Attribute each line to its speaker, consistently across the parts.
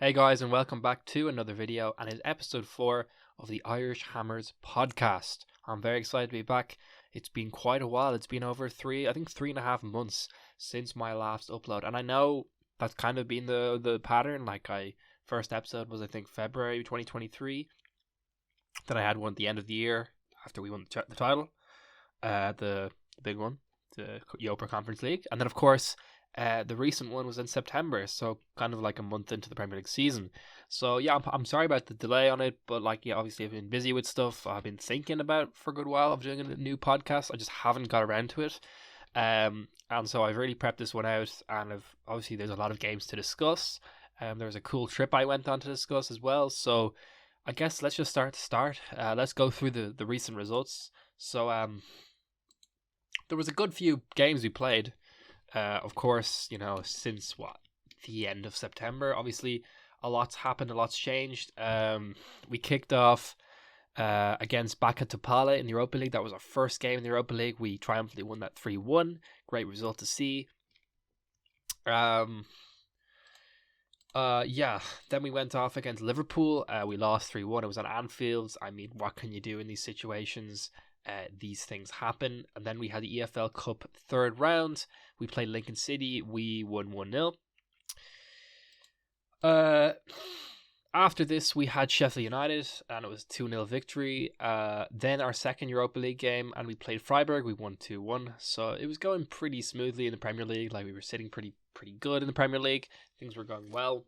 Speaker 1: Hey guys, and welcome back to another video, and it's episode 4 of the Irish Hammers podcast. I'm very excited to be back. It's been quite a while. It's been over 3.5 months since my last upload, and I know that's kind of been the pattern. First episode was I think February 2023. Then I had one at the end of the year after we won the title, the big one, the Yopa Conference League, and then of course. The recent one was in September, so kind of like a month into the Premier League season. So yeah, I'm sorry about the delay on it, but obviously I've been busy with stuff I've been thinking about for a good while of doing a new podcast. I just haven't got around to it. And so I've really prepped this one out, and obviously there's a lot of games to discuss. There was a cool trip I went on to discuss as well. So I guess let's just start. Let's go through the recent results. So there was a good few games we played. Of course, since the end of September, obviously a lot's happened, a lot's changed. We kicked off against Baka Topala in the Europa League. That was our first game in the Europa League. We triumphantly won that 3-1. Great result to see. Then we went off against Liverpool. We lost 3-1. It was at Anfield. I mean, what can you do in these situations? These things happen. And then we had the EFL Cup third round. We played Lincoln City. We won 1-0. After this, we had Sheffield United, and it was 2-0 victory. Then our second Europa League game, and we played Freiburg. We won 2-1. So it was going pretty smoothly in the Premier League. We were sitting pretty good in the Premier League. Things were going well.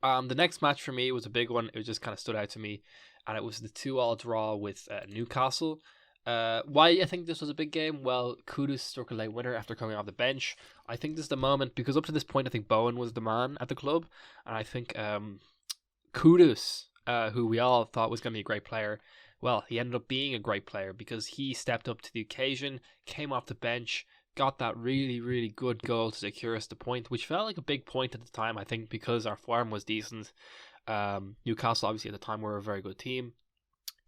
Speaker 1: The next match for me was a big one. It just kind of stood out to me. And it was the 2-2 draw with Newcastle. Why I think this was a big game? Well, Kudus struck a late winner after coming off the bench. I think this is the moment, because up to this point, I think Bowen was the man at the club. And I think Kudus, who we all thought was going to be a great player, well, he ended up being a great player because he stepped up to the occasion, came off the bench, got that really, really good goal to secure us the point, which felt like a big point at the time, I think, because our form was decent. Newcastle, obviously, at the time, were a very good team.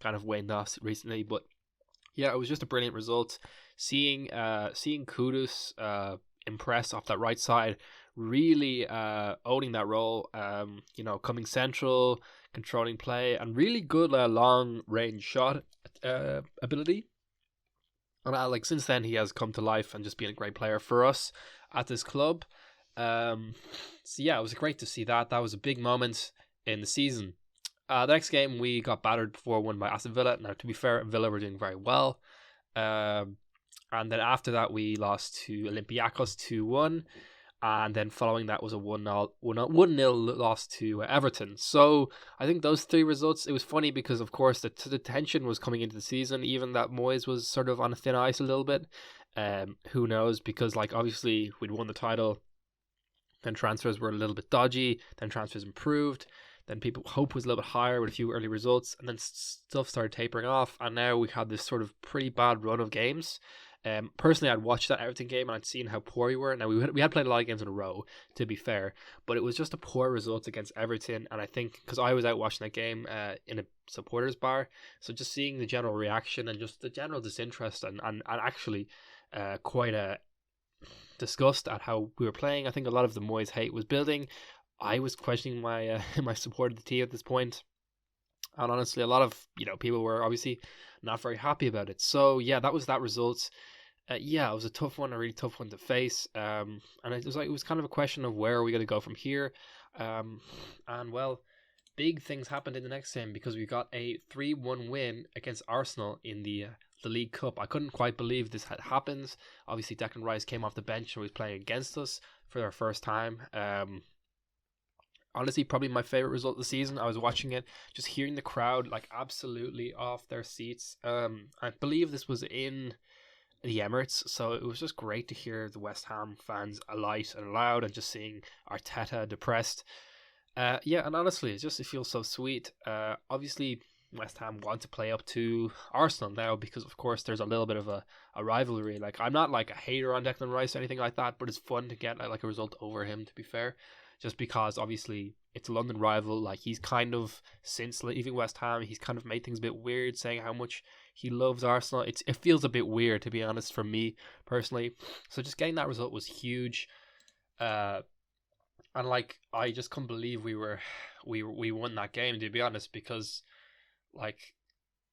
Speaker 1: Kind of waned off recently, but yeah, it was just a brilliant result. Seeing Kudus impress off that right side, really owning that role. Coming central, controlling play, and really good long range shot ability. And since then, he has come to life and just been a great player for us at this club. So yeah, it was great to see that. That was a big moment in the season. The next game, we got battered 4-1 by Aston Villa. Now, to be fair, Villa were doing very well. And then after that, we lost to Olympiacos 2-1. And then following that was a 1-0 loss to Everton. So I think those three results, it was funny because, of course, the tension was coming into the season, even that Moyes was sort of on a thin ice a little bit. Who knows? Because, obviously, we'd won the title. Then transfers were a little bit dodgy. Then transfers improved. Then people's hope was a little bit higher with a few early results, and then stuff started tapering off, and now we had this sort of pretty bad run of games. Personally, I'd watched that Everton game, and I'd seen how poor we were. Now, we had played a lot of games in a row, to be fair, but it was just a poor result against Everton, and I think, because I was out watching that game in a supporters bar, so just seeing the general reaction and just the general disinterest and actually quite a disgust at how we were playing. I think a lot of the Moyes hate was building. I was questioning my my support of the team at this point, and honestly, a lot of people were obviously not very happy about it. So yeah, that was that result. It was a tough one, a really tough one to face. And it was kind of a question of where are we going to go from here. And well, big things happened in the next game because we got a 3-1 win against Arsenal in the League Cup. I couldn't quite believe this had happened. Obviously, Declan Rice came off the bench and was playing against us for our first time. Honestly, probably my favorite result of the season. I was watching it, just hearing the crowd absolutely off their seats. I believe this was in the Emirates, so it was just great to hear the West Ham fans alight and loud, and just seeing Arteta depressed. And honestly, it feels so sweet. Obviously, West Ham want to play up to Arsenal now because, of course, there's a little bit of a rivalry. I'm not a hater on Declan Rice or anything like that, but it's fun to get a result over him, to be fair. Just because, obviously, it's a London rival. He's kind of, since leaving West Ham, he's kind of made things a bit weird, saying how much he loves Arsenal. It feels a bit weird, to be honest, for me, personally. So just getting that result was huge. And like, I just couldn't believe we won that game, to be honest, because like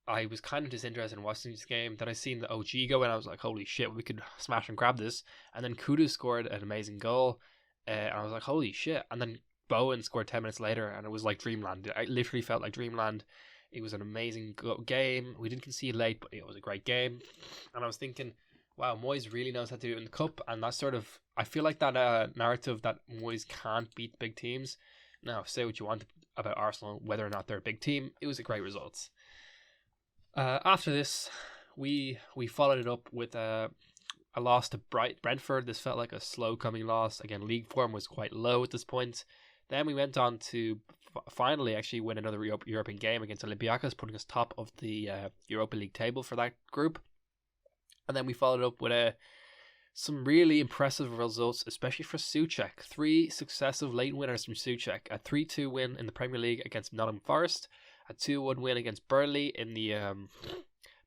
Speaker 1: I was kind of disinterested in watching this game. Then I seen the OG go, and I was like, holy shit, we could smash and grab this. And then Kudu scored an amazing goal, and I was like, holy shit. And then Bowen scored 10 minutes later, and it was like dreamland. I literally felt like dreamland. It was an amazing game. We didn't concede late, but it was a great game. And I was thinking, wow, Moyes really knows how to do it in the cup. And that's sort of, I feel like that narrative that Moyes can't beat big teams. Now, say what you want about Arsenal, whether or not they're a big team, it was a great result. After this, we followed it up with a loss to Brentford. This felt like a slow coming loss. Again, league form was quite low at this point. Then we went on to finally actually win another European game against Olympiacos, putting us top of the Europa League table for that group. And then we followed up with some really impressive results, especially for Souček. 3 successive late winners from Souček. A 3-2 win in the Premier League against Nottingham Forest, a 2-1 win against Burnley in the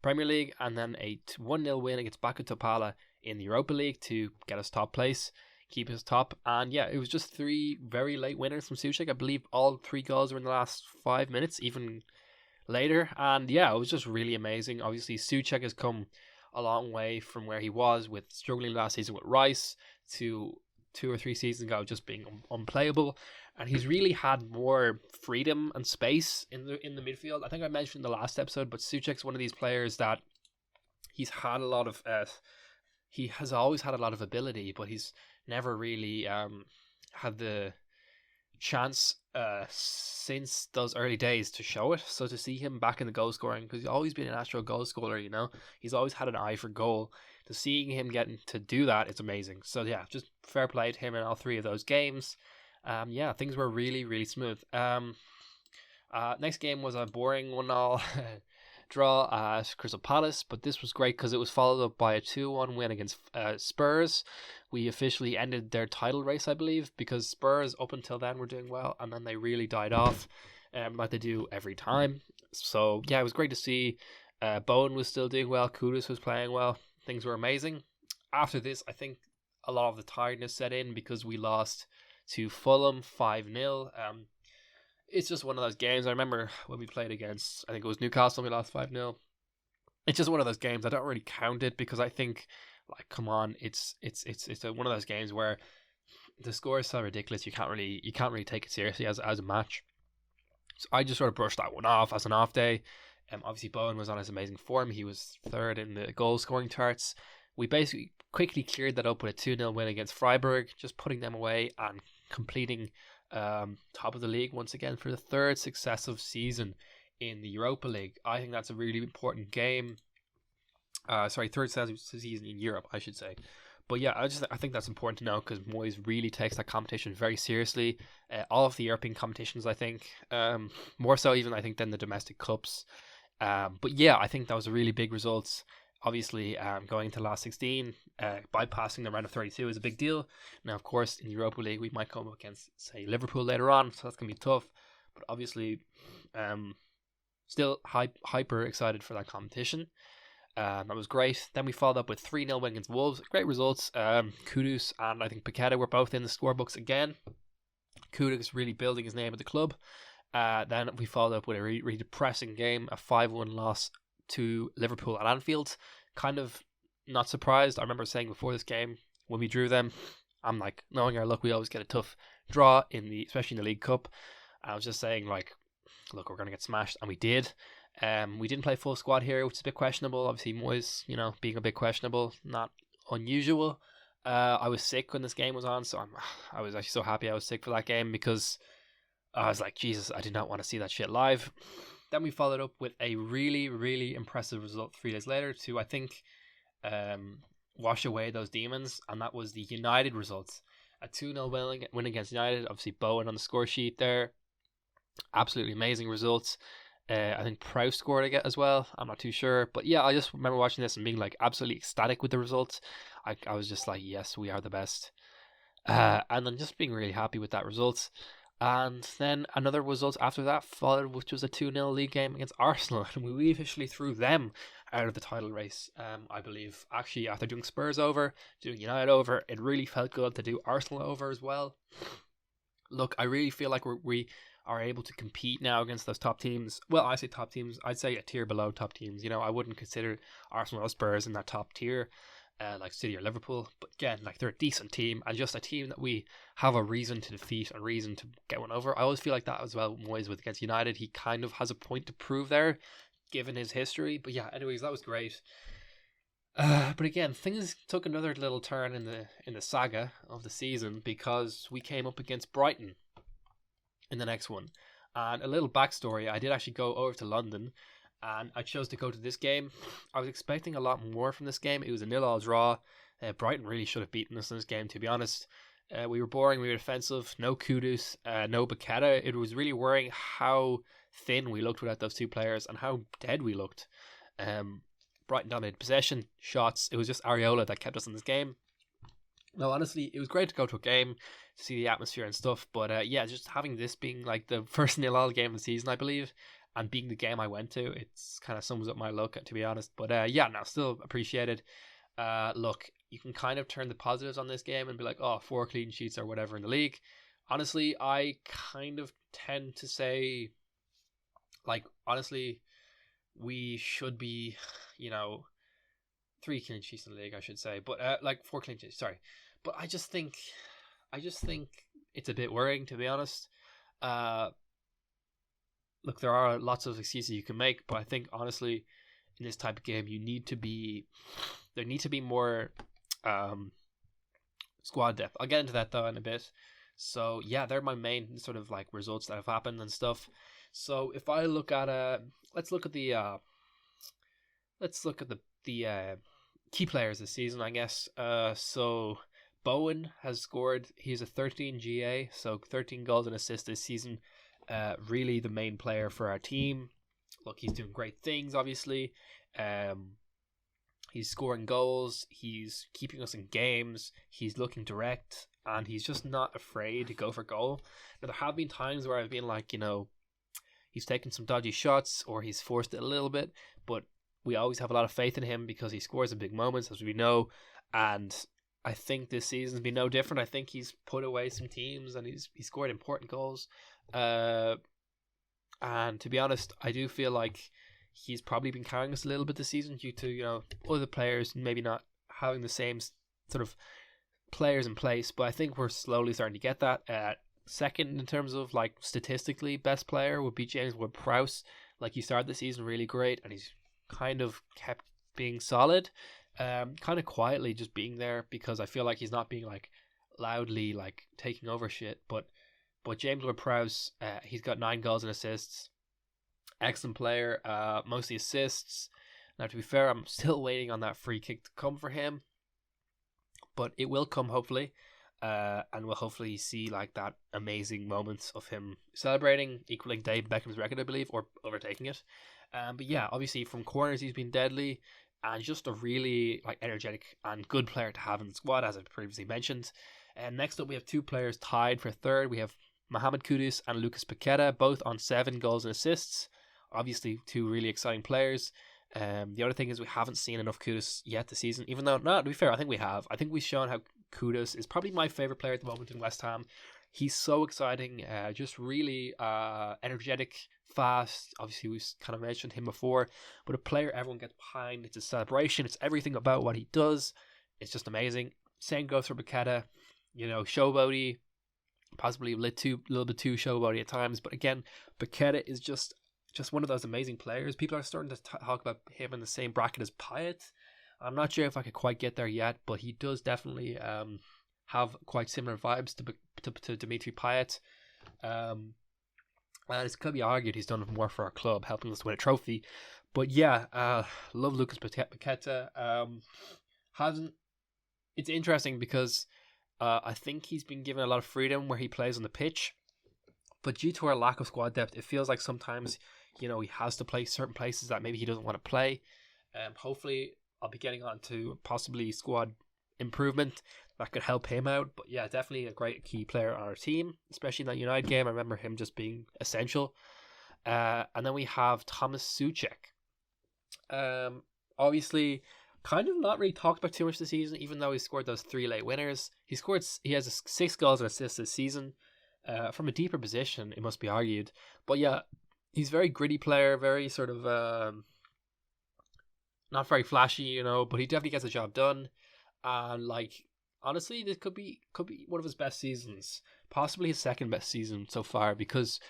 Speaker 1: Premier League, and then a 1-0 win against Baku Topala in the Europa League to get us top place, keep us top. And yeah, it was just 3 very late winners from Souček. I believe all 3 goals were in the last 5 minutes, even later. And yeah, it was just really amazing. Obviously, Souček has come a long way from where he was with struggling last season with Rice to 2 or 3 seasons ago just being unplayable, and he's really had more freedom and space in the midfield. I think I mentioned in the last episode, but Souček's one of these players that he's had a lot of he has always had a lot of ability, but he's never really had the chance since those early days to show it. So to see him back in the goal scoring, because he's always been a natural goal scorer, you know, he's always had an eye for goal. To seeing him getting to do that, it's amazing. So yeah, just fair play to him in all 3 of those games. Yeah, things were really, really smooth. Next game was a boring 1-1 draw at Crystal Palace, but this was great because it was followed up by a 2-1 win against Spurs. We officially ended their title race, I believe, because Spurs up until then were doing well, and then they really died off, like they do every time. So yeah, it was great to see. Bowen was still doing well. Kudus was playing well. Things were amazing. After this, I think a lot of the tiredness set in because we lost to Fulham 5-0. It's just one of those games. I remember when we played against, I think it was Newcastle, we lost 5-0. It's just one of those games. I don't really count it because I think, like, come on, it's one of those games where the score is so ridiculous you can't really take it seriously as a match. So I just sort of brushed that one off as an off day. Obviously, Bowen was on his amazing form. He was 3rd in the goal scoring charts. We basically quickly cleared that up with a 2-0 win against Freiburg, just putting them away and completing top of the league once again for the 3rd successive season in the Europa League. I think that's a really important game. 3rd successive season in Europe, I should say. But yeah, I think that's important to know because Moyes really takes that competition very seriously. All of the European competitions, I think, more so even I think than the domestic cups. But yeah, I think that was a really big result. Obviously, going into last 16, bypassing the round of 32 is a big deal. Now, of course, in the Europa League, we might come up against, say, Liverpool later on, so that's going to be tough. But obviously, still hyper excited for that competition. That was great. Then we followed up with 3-0 win against Wolves. Great results. Kudus and I think Paqueta were both in the scorebooks again. Kudus really building his name at the club. Then we followed up with a really depressing game, a 5-1 loss to Liverpool at Anfield. Kind of not surprised. I remember saying before this game when we drew them, I'm like, knowing our luck, we always get a tough draw especially in the League Cup. I was just saying, like, look, we're going to get smashed, and we did. We didn't play full squad here, which is a bit questionable. Obviously, Moyes, being a bit questionable, not unusual. I was sick when this game was on, so I was actually so happy I was sick for that game because I was like, Jesus, I did not want to see that shit live. Then we followed up with a really, really impressive result 3 days later to, I think, wash away those demons, and that was the United results. A 2-0 win against United. Obviously, Bowen on the score sheet there. Absolutely amazing results. I think Prowse scored again as well. I'm not too sure. But yeah, I just remember watching this and being like absolutely ecstatic with the results. I was just like, yes, we are the best. And then just being really happy with that result. And then another result after that followed, which was a 2-0 league game against Arsenal. And we officially threw them out of the title race, I believe. Actually, after doing Spurs over, doing United over, it really felt good to do Arsenal over as well. Look, I really feel like we are able to compete now against those top teams. Well, I say top teams. I'd say a tier below top teams. You know, I wouldn't consider Arsenal or Spurs in that top tier, like City or Liverpool. But again, like they're a decent team and just a team that we have a reason to defeat and reason to get one over. I always feel like that as well. Moyes with against United, he kind of has a point to prove there, given his history. But yeah, anyways, that was great. But again, things took another little turn in the saga of the season because we came up against Brighton in the next one. And a little backstory: I did actually go over to London, and I chose to go to this game. I was expecting a lot more from this game. It was a 0-0 draw. Brighton really should have beaten us in this game, to be honest. We were boring. We were defensive. No Kudus. No Paqueta. It was really worrying how thin we looked without those two players and how dead we looked. Brighton dominated possession, shots. It was just Areola that kept us in this game. No, honestly, it was great to go to a game to see the atmosphere and stuff. But yeah, just having this being like the first 0-0 game of the season, I believe, and being the game I went to, it's kind of sums up my luck, to be honest. But yeah, no, still appreciated. Look, you can kind of turn the positives on this game and be like, oh, 4 clean sheets or whatever in the league. Honestly, I kind of tend to say, like, honestly, we should be, 3 clean sheets in the league, I should say, but like 4 clean sheets. Sorry, but I just think it's a bit worrying, to be honest. Look, there are lots of excuses you can make, but I think honestly, in this type of game, there need to be more squad depth. I'll get into that though in a bit. So yeah, they're my main sort of like results that have happened and stuff. So if I look at let's look at the key players this season, I guess. So Bowen has scored. He's a 13 GA, so 13 goals and assists this season. Really the main player for our team. Look, he's doing great things, obviously. He's scoring goals. He's keeping us in games. He's looking direct, and he's just not afraid to go for goal. Now, there have been times where I've been like, he's taken some dodgy shots or he's forced it a little bit, but we always have a lot of faith in him because he scores in big moments, as we know. And I think this season's been no different. I think he's put away some teams and he's scored important goals. And to be honest, I do feel like he's probably been carrying us a little bit this season due to, other players maybe not having the same sort of players in place. But I think we're slowly starting to get that. Second, in terms of like statistically, best player would be James Ward-Prowse. Like, he started the season really great and he's kind of kept being solid, kind of quietly just being there, because I feel like he's not being like loudly like taking over shit. But James Ward-Prowse, he's got 9 goals and assists. Excellent player, mostly assists. Now, to be fair, I'm still waiting on that free kick to come for him, but it will come hopefully. And we'll hopefully see like that amazing moments of him celebrating, equaling Dave Beckham's record, I believe, or overtaking it. But yeah, obviously from corners he's been deadly, and just a really like energetic and good player to have in the squad, as I previously mentioned. And next up, we have 2 players tied for third. We have Mohamed Kudus and Lucas Paqueta, both on 7 goals and assists. Obviously, 2 really exciting players. The other thing is we haven't seen enough Kudus yet this season, even though, no, to be fair, I think we have. I think we've shown how Kudus is probably my favourite player at the moment in West Ham. He's so exciting, just really energetic, fast. Obviously, we've kind of mentioned him before, but a player everyone gets behind. It's a celebration. It's everything about what he does. It's just amazing. Same goes for Paqueta. Showboaty, possibly a little bit too showboaty at times, but again, Paqueta is just one of those amazing players. People are starting to talk about him in the same bracket as Payet. I'm not sure if I could quite get there yet, but he does definitely have quite similar vibes to Dimitri Payet. And it could be argued he's done more for our club, helping us win a trophy. But yeah, love Lucas Paqueta. It's interesting because I think he's been given a lot of freedom where he plays on the pitch, but due to our lack of squad depth, it feels like sometimes he has to play certain places that maybe he doesn't want to play. Hopefully I'll be getting on to possibly squad improvement that could help him out. But yeah, definitely a great key player on our team, especially in that United game. I remember him just being essential. And then we have Thomas Souček. Obviously, kind of not really talked about too much this season, even though he scored those 3 late winners. He has 6 goals and assists this season. from a deeper position, it must be argued. But yeah, he's a very gritty player, very sort of not very flashy, but he definitely gets the job done. And like honestly, this could be one of his best seasons, possibly his second best season so far, because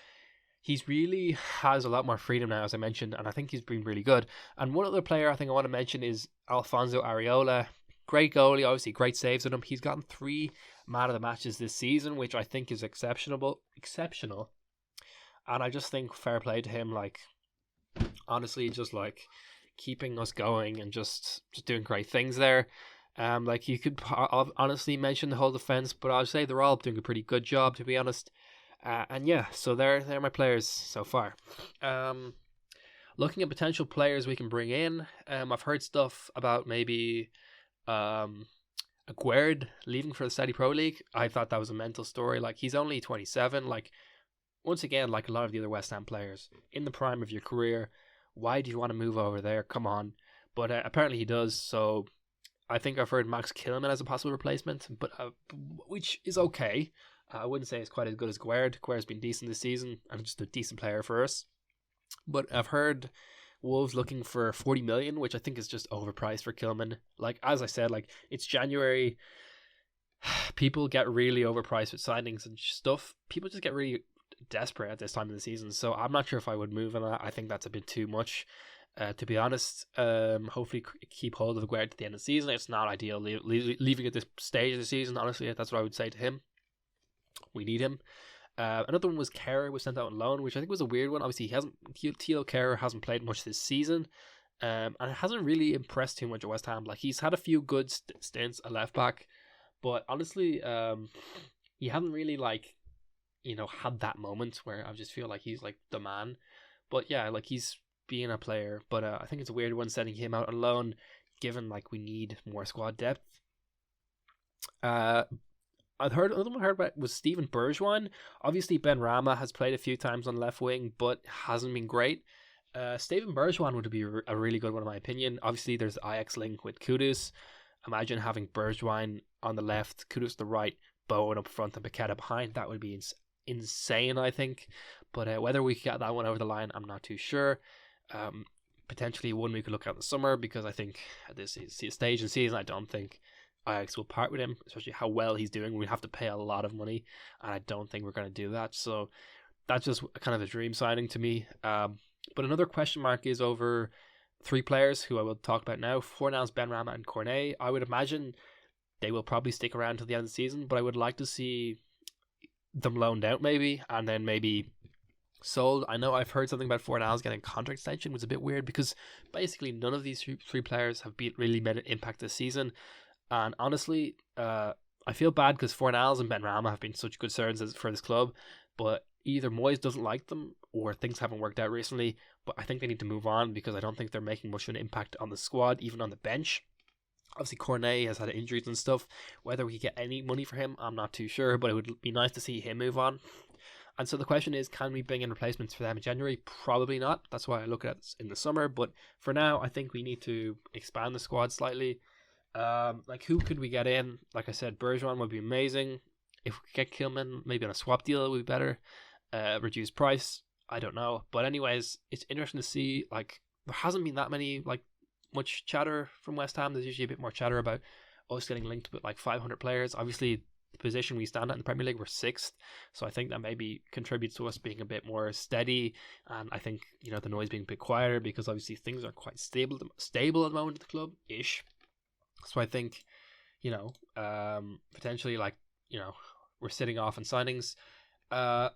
Speaker 1: he's really has a lot more freedom now, as I mentioned, and I think he's been really good. And one other player I think I want to mention is Alfonso Areola. Great goalie, obviously great saves with him. He's gotten 3 man of the matches this season, which I think is exceptional. And I just think fair play to him. Like honestly, just like keeping us going and just doing great things there. Like you could honestly mention the whole defense, but I'd say they're all doing a pretty good job, to be honest. And yeah, so they're my players so far. Looking at potential players we can bring in, I've heard stuff about maybe Aguerd leaving for the Saudi Pro League. I thought that was a mental story. Like he's only 27. Like once again, like a lot of the other West Ham players in the prime of your career, why do you want to move over there? Come on. But apparently he does. So I think I've heard Max Kilman as a possible replacement, but which is okay. I wouldn't say it's quite as good as Aguerd. Aguerd's been decent this season and just a decent player for us. But I've heard Wolves looking for 40 million, which I think is just overpriced for Kilman. Like as I said, like it's January. People get really overpriced with signings and stuff. People just get really desperate at this time of the season. So I'm not sure if I would move on that. I think that's a bit too much. To be honest, hopefully keep hold of Aguerd to the end of the season. It's not ideal leaving at this stage of the season. Honestly, that's what I would say to him. We need him. Another one was Kerr was sent out on loan, which I think was a weird one. Obviously, Thilo Kerr hasn't played much this season, and it hasn't really impressed too much at West Ham. Like he's had a few good stints at left back, but honestly, he hasn't really had that moment where I just feel like he's like the man. But yeah, like he's being a player, but I think it's a weird one sending him out on loan, given like we need more squad depth. Another one I heard about was Steven Bergwijn. Obviously, Ben Rama has played a few times on left wing, but hasn't been great. Steven Bergwijn would be a really good one, in my opinion. Obviously, there's the Ajax link with Kudus. Imagine having Bergwijn on the left, Kudus the right, Bowen up front, and Paqueta behind. That would be insane, I think. But whether we get that one over the line, I'm not too sure. Potentially one we could look at in the summer, because I think at this stage in season, I don't think Ajax will part with him, especially how well he's doing. We have to pay a lot of money, and I don't think we're going to do that. So that's just kind of a dream signing to me. But another question mark is over 3 players who I will talk about now: Fornals, Benrahma, and Cornet. I would imagine they will probably stick around till the end of the season, but I would like to see them loaned out maybe, and then maybe sold. I know I've heard something about Fornals getting a contract extension, which is a bit weird because basically none of these 3 players have really made an impact this season. And honestly, I feel bad because Fornals and Benrahma have been such good servants for this club, but either Moyes doesn't like them or things haven't worked out recently. But I think they need to move on because I don't think they're making much of an impact on the squad, even on the bench. Obviously, Cornet has had injuries and stuff. Whether we get any money for him, I'm not too sure, but it would be nice to see him move on. And so the question is, can we bring in replacements for them in January? Probably not. That's why I look at it in the summer. But for now, I think we need to expand the squad slightly. Like who could we get in? Like I said, Bergwijn would be amazing. If we could get Kilman, maybe on a swap deal, it would be better. Reduced price, I don't know. But anyways, it's interesting to see. Like there hasn't been that much chatter from West Ham. There's usually a bit more chatter about us getting linked with like 500 players. Obviously, the position we stand at in the Premier League, we're 6th, so I think that maybe contributes to us being a bit more steady. And I think the noise being a bit quieter because obviously things are quite stable at the moment at the club ish. So I think, potentially we're sitting off in signings.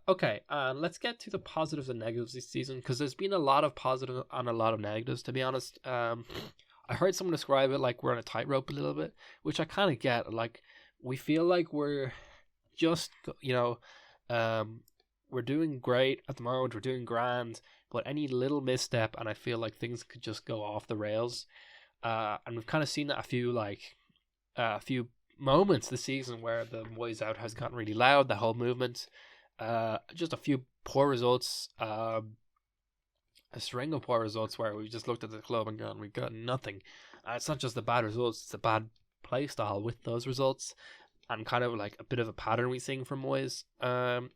Speaker 1: Okay, let's get to the positives and negatives this season, because there's been a lot of positives and a lot of negatives, to be honest. I heard someone describe it like we're on a tightrope a little bit, which I kind of get. Like, we feel like we're just, we're doing great at the moment, we're doing grand, but any little misstep, and I feel like things could just go off the rails. And we've kind of seen that a few moments this season where the Moyes out has gotten really loud, the whole movement. Just a few poor results, a string of poor results where we just looked at the club and gone, we got nothing. It's not just the bad results, it's the bad play style with those results. and kind of like a bit of a pattern we seeing from Moyes.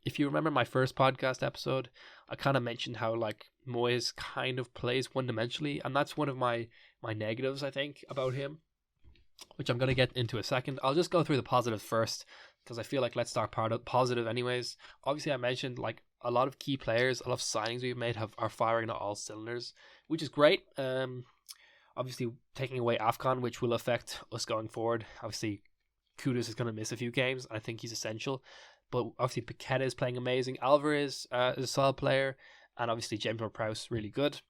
Speaker 1: If you remember my first podcast episode, I kind of mentioned how like Moyes kind of plays one dimensionally, and that's one of my negatives I think about him, which I'm going to get into a second. I'll just go through the positives first because I feel like let's start part of positive anyways. Obviously, I mentioned like a lot of key players, a lot of signings we've made are firing on all cylinders, which is great. Obviously, taking away AFCON, which will affect us going forward. Obviously, Kudus is going to miss a few games. I think he's essential. But obviously, Paqueta is playing amazing. Alvarez is a solid player. And obviously, James Ward-Prowse, really good.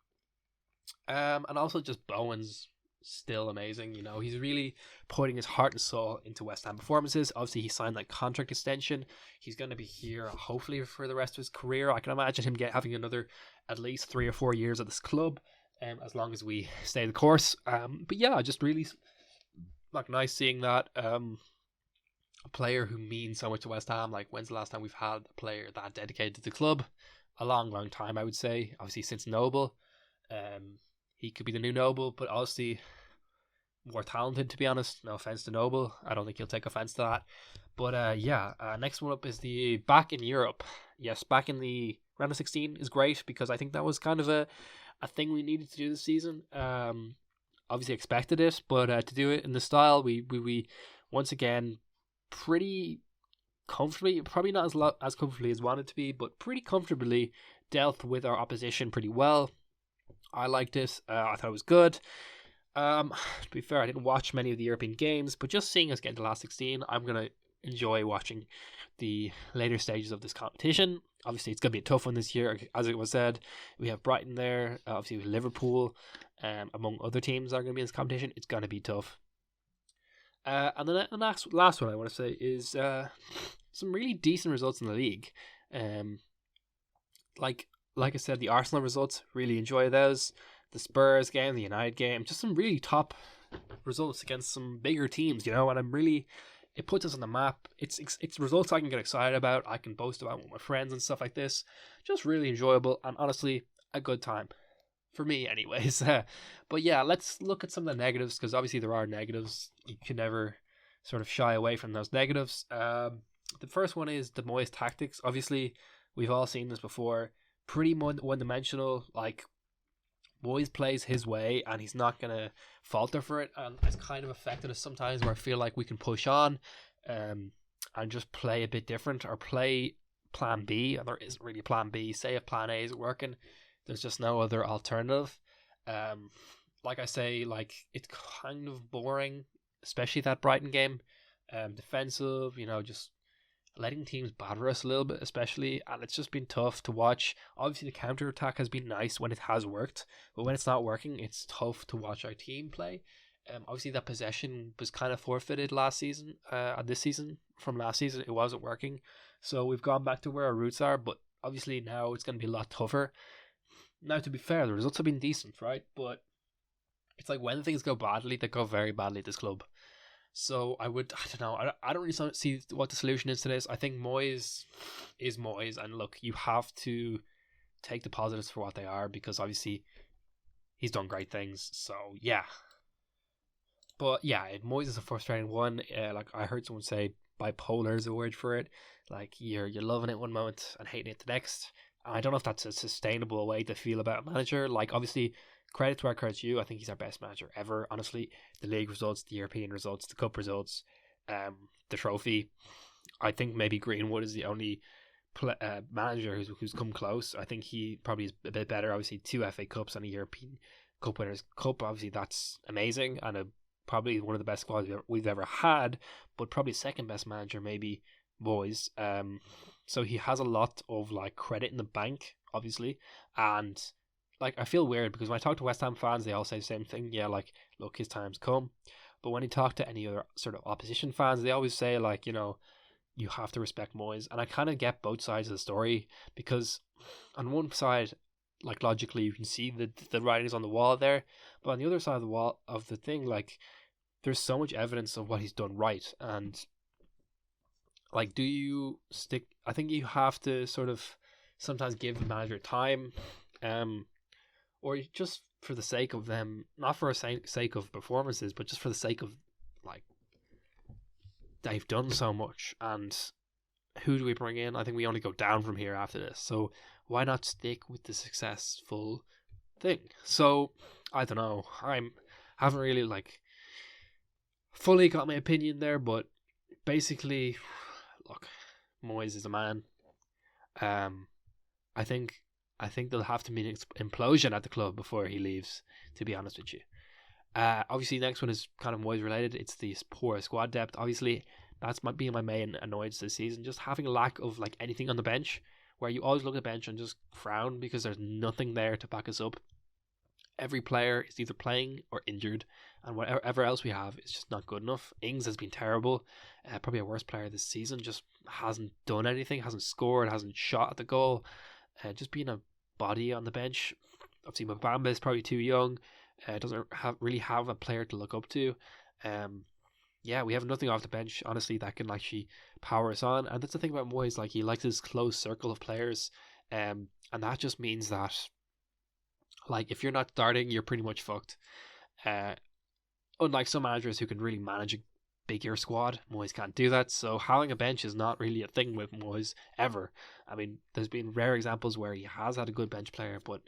Speaker 1: And also just Bowen's still amazing. You know, he's really putting his heart and soul into West Ham performances. Obviously, he signed that contract extension. He's going to be here hopefully for the rest of his career. I can imagine him having another at least 3 or 4 years at this club, as long as we stay the course. But yeah, just really like nice seeing that. A player who means so much to West Ham. Like, when's the last time we've had a player that dedicated to the club? A long time, I would say. Obviously, since Noble. He could be the new Noble, but obviously more talented, to be honest. No offense to Noble. I don't think he'll take offense to that. But next one up is the back in Europe. Yes, back in the round of 16 is great because I think that was kind of a thing we needed to do this season. Obviously expected it, but to do it in the style, we once again pretty comfortably, probably not as comfortably as wanted to be, but pretty comfortably dealt with our opposition pretty well. I liked it. I thought it was good. To be fair, I didn't watch many of the European games, but just seeing us get into the last 16, I'm going to enjoy watching the later stages of this competition. Obviously, it's going to be a tough one this year. As it was said, we have Brighton there. Obviously, with Liverpool, among other teams that are going to be in this competition. It's going to be tough. And then the last one I want to say is some really decent results in the league. Like I said, the Arsenal results, really enjoy those. The Spurs game, the United game, just some really top results against some bigger teams, you know, and it puts us on the map. It's results I can get excited about, I can boast about with my friends and stuff like this. Just really enjoyable and honestly a good time. For me anyways. But yeah, let's look at some of the negatives, because obviously there are negatives. You can never sort of shy away from those negatives. The first one is the Moyes tactics. Obviously, we've all seen this before. Pretty one-dimensional. Like, Moyes plays his way and he's not going to falter for it, and it's kind of affected us sometimes where I feel like we can push on and just play a bit different, or play plan B, and there isn't really plan B. Say if plan A isn't working, there's just no other alternative. Like I say, like, it's kind of boring, especially that Brighton game. Defensive, you know, just letting teams batter us a little bit, especially, and it's just been tough to watch. Obviously, the counter attack has been nice when it has worked, but when it's not working, it's tough to watch our team play. Obviously, that possession was kind of forfeited last season. This season, from last season, it wasn't working, so we've gone back to where our roots are. But obviously, now it's going to be a lot tougher. Now, to be fair, the results have been decent, right? But it's like when things go badly, they go very badly at this club. So I don't know. I don't really see what the solution is to this. I think Moyes is Moyes, and look, you have to take the positives for what they are, because obviously he's done great things. So yeah, but yeah, Moyes is a frustrating one. Like, I heard someone say, bipolar is a word for it. Like, you're loving it one moment and hating it the next. I don't know if that's a sustainable way to feel about a manager. Like, obviously, credit to where credit's due. I think he's our best manager ever, honestly. The league results, the European results, the cup results, the trophy. I think maybe Greenwood is the only manager who's come close. I think he probably is a bit better. Obviously, 2 FA Cups and a European Cup Winners' Cup. Obviously, that's amazing, and probably one of the best squads we've ever had, but probably second best manager, maybe Moyes. So he has a lot of like credit in the bank, obviously, and like, I feel weird because when I talk to West Ham fans, they all say the same thing. Yeah, like, look, his time's come. But when you talk to any other sort of opposition fans, they always say, like, you know, you have to respect Moyes. And I kind of get both sides of the story, because on one side, like, logically, you can see the writing's on the wall there. But on the other side of the wall of the thing, like, there's so much evidence of what he's done right. And, like, do you stick? I think you have to sort of sometimes give the manager time. Or just for the sake of them, not for the sake of performances, but just for the sake of, like, they've done so much, and who do we bring in? I think we only go down from here after this. So why not stick with the successful thing? So I don't know. Haven't really like fully got my opinion there, but basically, look, Moyes is a man. I think there'll have to be an implosion at the club before he leaves. To be honest with you, obviously, next one is kind of Moyes related. It's the poor squad depth. Obviously, that's might be my main annoyance this season. Just having a lack of like anything on the bench, where you always look at the bench and just frown because there's nothing there to back us up. Every player is either playing or injured, and whatever else we have is just not good enough. Ings has been terrible, probably a worst player this season. Just hasn't done anything, hasn't scored, hasn't shot at the goal. Just being a body on the bench. Obviously, Mbamba is probably too young. Doesn't really have a player to look up to. Yeah, we have nothing off the bench, honestly, that can actually power us on. And that's the thing about Moyes, like he likes his close circle of players, and that just means that, like, if you're not starting, you're pretty much fucked. Unlike some managers who can really manage a bigger squad, Moyes can't do that. So having a bench is not really a thing with Moyes ever. I mean, there's been rare examples where he has had a good bench player, but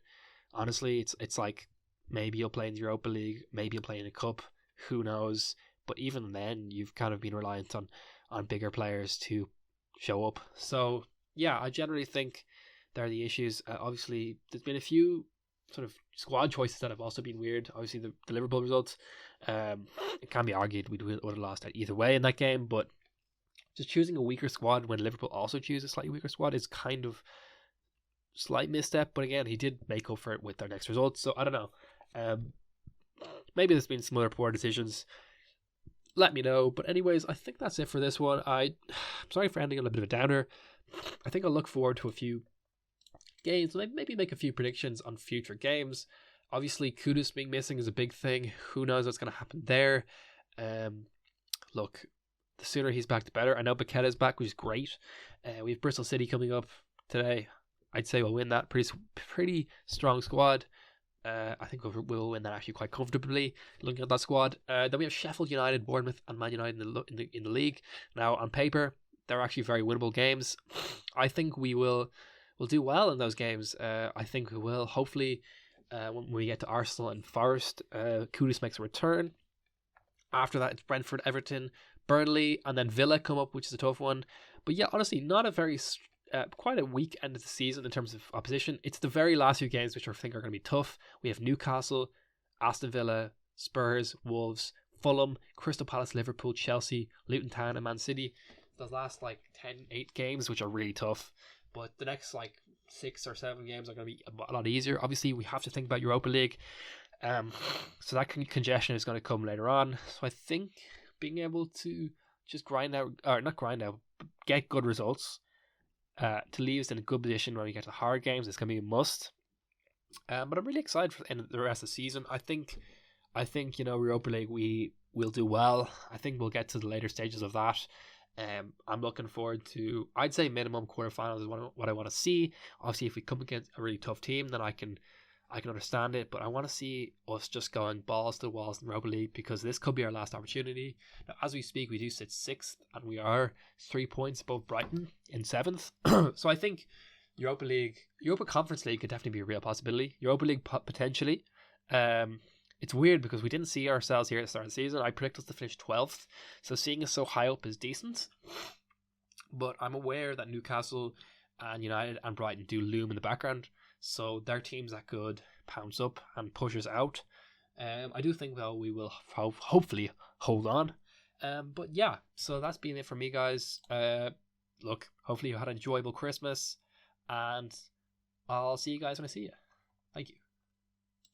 Speaker 1: honestly, it's like maybe you'll play in the Europa League, maybe you'll play in a cup, who knows. But even then, you've kind of been reliant on bigger players to show up. So, yeah, I generally think there are the issues. Obviously, there's been a few sort of squad choices that have also been weird. Obviously, the Liverpool results, it can be argued we would have lost either way in that game. But just choosing a weaker squad when Liverpool also choose a slightly weaker squad is kind of slight misstep. But again, he did make up for it with their next results. So, I don't know. Maybe there's been some other poor decisions. Let me know. But anyways, I think that's it for this one. I'm sorry for ending on a bit of a downer. I think I'll look forward to a few games, maybe make a few predictions on future games. Obviously, Kudus being missing is a big thing. Who knows what's going to happen there? Look, the sooner he's back, the better. I know Paqueta's back, which is great. We have Bristol City coming up today. I'd say we'll win that. Pretty strong squad. I think we'll win that actually quite comfortably, looking at that squad. Then we have Sheffield United, Bournemouth, and Man United in the league. Now, on paper, they're actually very winnable games. I think we'll do well in those games. I think we will. Hopefully, when we get to Arsenal and Forest, Kudus makes a return. After that, it's Brentford, Everton, Burnley, and then Villa come up, which is a tough one. But yeah, honestly, not a very quite a weak end of the season in terms of opposition. It's the very last few games which I think are going to be tough. We have Newcastle, Aston Villa, Spurs, Wolves, Fulham, Crystal Palace, Liverpool, Chelsea, Luton Town, and Man City. Those last 8 games, which are really tough. But the next 6 or 7 games are going to be a lot easier. Obviously, we have to think about Europa League. So that congestion is going to come later on. So I think being able to just get good results, to leave us in a good position when we get to hard games, it's going to be a must. But I'm really excited for the rest of the season. I think Europa League we will do well. I think we'll get to the later stages of that. I'm looking forward to, I'd say, minimum quarterfinals is what I want to see. Obviously, if we come against a really tough team, then I can understand it. But I want to see us just going balls to the walls in the Europa League, because this could be our last opportunity. Now, as we speak, we do sit 6th, and we are 3 points above Brighton in 7th. So I think Europa Conference League could definitely be a real possibility. Europa League potentially. It's weird because we didn't see ourselves here at the start of the season. I predicted us to finish 12th, so seeing us so high up is decent. But I'm aware that Newcastle and United and Brighton do loom in the background, so they're teams that could pounce up and push us out. I do think, though, we will hopefully hold on. But yeah, so that's been it for me, guys. Look, hopefully you had an enjoyable Christmas, and I'll see you guys when I see you. Thank you.